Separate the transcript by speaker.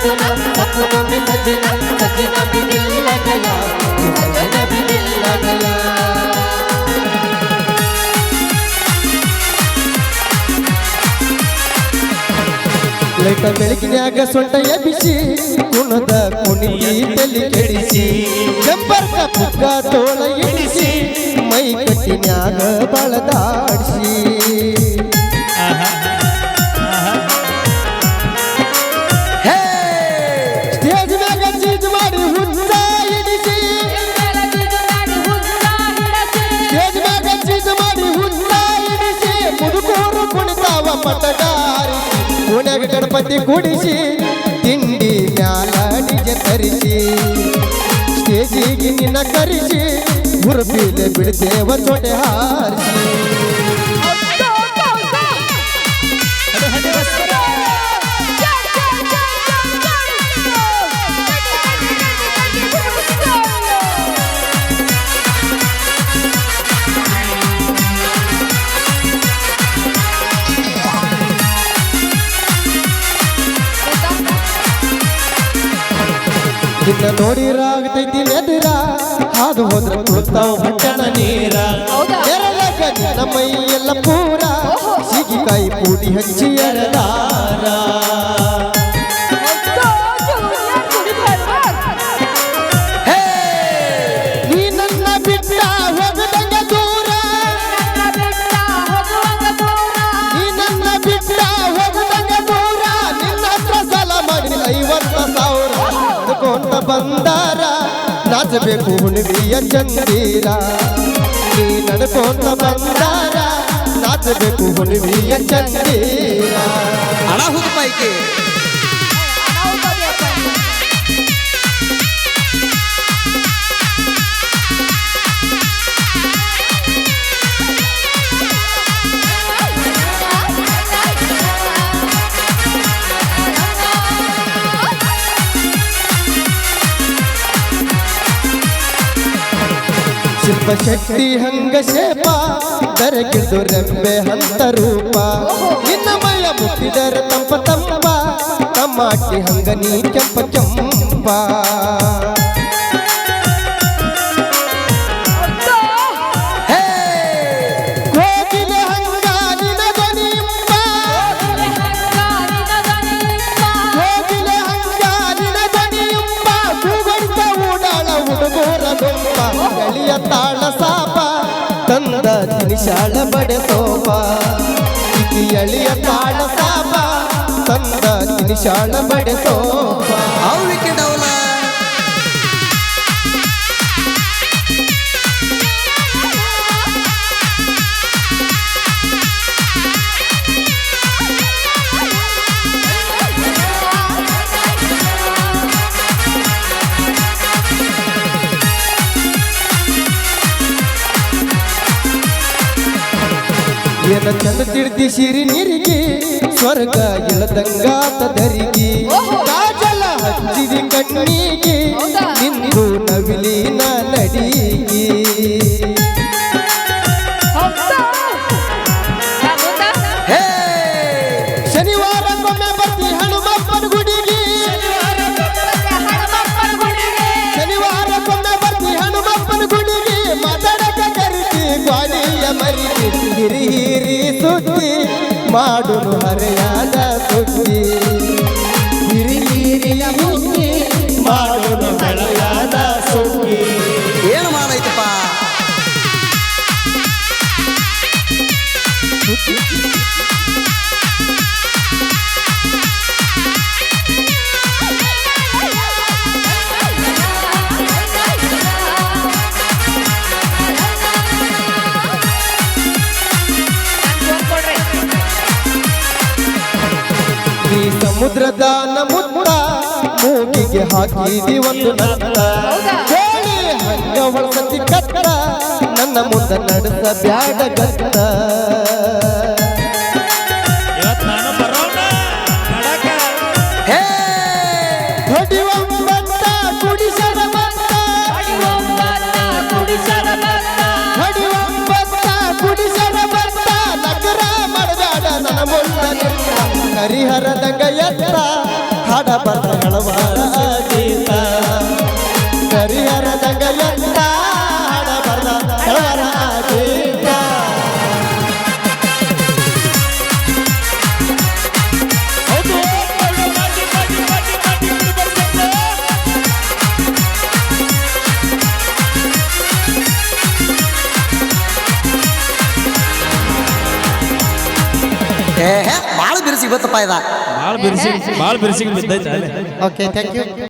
Speaker 1: सजना सपनों में सजना सजना भी दिल लग गया सजना भी दिल लग गया ಲೈಟ ಬೆಳಕಿನ್ಯಾಗ ಸೊಂಟ ಎಬ್ಬಿಸಿ ಕುಣದ ಕುಣಿಗಿ ತಲೆ ಕೆಡಿಸಿ ಜಂಬರ್ಕ ಪುಕ್ಕ ತೋಳ ಇಳಿಸಿ ಮೈ ಕಟ್ಟಿನ್ಯಾಗ ಬಳದಾಡಿಸಿ ಸ್ಟೇಜ್ ಮ್ಯಾಗ ಚೀಜ್ ಮಾಡಿ ಹುಚ್ಚ ಹಿಡಿಸಿ ಸ್ಟೇಜ್ ಮ್ಯಾಗ ಚೀಜ್ ಮಾಡಿ ಹುಚ್ಚ ಹಿಡಿಸಿ ಮುದುಕೋರು ಕುಣಿತಾವ ಪಟಗಾರಿ ಕೋಣ್ಯಾಗ ಗಣಪತಿ ಕೂಡಿಸಿ ತಿಂಡಿ ಮ್ಯಾಲ ನಿಜ ತರಿಸಿ ಸ್ಟೇಜಿಗೆ ನಿನ್ನ ಕರಿಸಿ ಹುರುಪಿಲೆ ಬಿಡ್ತೇವ ಚೋಟೆ ಹಾರಿಸಿ ನಿನ್ನ ನೋಡಿರಾಗತೈತಿ ಎದುರ ಹಾದು ಹೋದ್ರ ತುಳ್ತಾವ ಹೊಟ್ಟೆನ ನೀರ ಎರಳಗ ನಿನ್ನ ಮೈ ಎಲ್ಲ ಪೂರ ಸಿಗಿಕಾಯಿ ಪೂಡಿ ಹಚ್ಚಿ ಎರದಾರ ನೀ ನನ್ನ ಬಿಟ್ಟ ಹೋಗದಂಗ ದೂರ ನೀ ನನ್ನ ಬಿಟ್ಟ ಹೋಗದಂಗ ದೂರ ನಿನ್ನ ಹತ್ರ ಸಾಲ ಮಾಡಿ 50,000 ಕೊಂಡ ಬಂದಾರ ನಾಚಬೇಕು ಹುಣ್ಣಿಮೆಯ ಚಂದೀರ ನೀ ನಡ್ಕೊಂಡ ಬಂದಾರ ನಾಚಬೇಕು ಹುಣ್ಣಿಮೆಯ ಚಂದೀರ
Speaker 2: ಅಳಹುದ ಪೈಕಿ ಶಿಲ್ಪ ಶಕ್ತಿ ಹಂಗ ಶೇಪ ದರಗಿದು ರೆಂಬೆ ಹಂತ ರೂಪ ನಿನ್ನ ಮಯ ಮುಟ್ಟಿದರ ತಂಪ ತಂಪ ತಮ್ಮಾಟಿ ಹಂಗ ನೀ ಕೆಂಪ ಕೆಂಪ ಕೋಗಿಲೆ ಹಂಗ ನಿನ ದನಿಂಪ ಕೋಗಿಲೆ ಹಂಗ ನಿನ ದನಿಂಪ ಕೂಗಡ್ತ ಓಡಾಳ ಹುಡುಗೋರ ದೊಂಪ ಗಳಿಯ ತಾಳ ಸಾಪ ತಂದ ತಿನಿಶಾಳ ಬಡೆ ಸೋಪ ಇತಿ ಎಳಿಯ ತಾಳ ಸಾಪ ತಂದ ತಿನಿಶಾಳ ಬಡೆ ಸೋಪ ಅವಿಕೆ ಡೌಲ ಏನ ಚಂದ ತಿಡ್ತಿ ಸಿರಿ ನೀರಿಗೆ ಸ್ವರ್ಗ ಇಳದಂಗಾತ ದರಿಗೆ ಕಾಜಲ ಹಚ್ಚಿದಿ ಕಣ್ಣಿಗೆ ನಿಂದು ನವಿಲಿನ ನಡಿಗೆ ಶನಿವಾರಕ್ಕೊಮ್ಮೆ ಬರ್ತಿ ಹನುಮಪ್ಪನ ಗುಡಿಗೆ ಶನಿವಾರಕ್ಕೊಮ್ಮೆ ಬರ್ತಿ ಹನುಮಪ್ಪನ ಗುಡಿಗೆ ಮಾತಾಡಕ ಕರಿತಿ ಗ್ವಾಲಿಯ ಮರಿಗೆ ಹಿರಿ ಹಿರಿ ಸುದ್ದಿ ಮಾಡುನು ಹರೆಯಾದ ಸುದ್ದಿ ಹಿರಿ ಹಿರಿಯ ಬುದ್ಧಿ ಮಾಡುನು ಹರೆಯಾದ ಸುದ್ದಿ ಏನು ಮಾಡೈತಪ್ಪ
Speaker 1: ಈ ಸಮುದ್ರದ ಮುತ್ತ ಮೂಗಿಗೆ ಹಾಕಿದಿ ಒಂದು ನತ್ತ ಕೋಳಿ ಹಂಗ ಹೊಳಸತಿ ಕತ್ತ ನನ್ನ ಮುಂದೆ ನಡೆಸ ಬ್ಯಾಡ ಗತ್ತ ಹೊಡಿವಂಬತ್ತ ಕುಡಿಸರ ಬಂತ ಹೊಡಿವಂಬತ್ತ ಕುಡಿಸರ ಬಂತ ನಗರ ಮಾಡಬೇಡ ನನ್ನ ಮುಂದೆ ಹರಿಹರದಂಗ ಎತ್ತ ಹಾಡ ಬರ್ದ ಹೇಳವಾರ ಗೀತ ಹರಿಹರದಂಗ ಎಂತ ಹಾಡ ಬರ್ದ ಹೇಳವಾರ ಗೀತ
Speaker 3: ಭಾಳ ಬಿರುಸಿ ಗೊತ್ತಪ್ಪ ಇದ
Speaker 4: ಭಾಳ ಬಿರ್ಸಿಗೆ ಬಿದ್ದೈತೆ
Speaker 1: ಓಕೆ ಥ್ಯಾಂಕ್ ಯು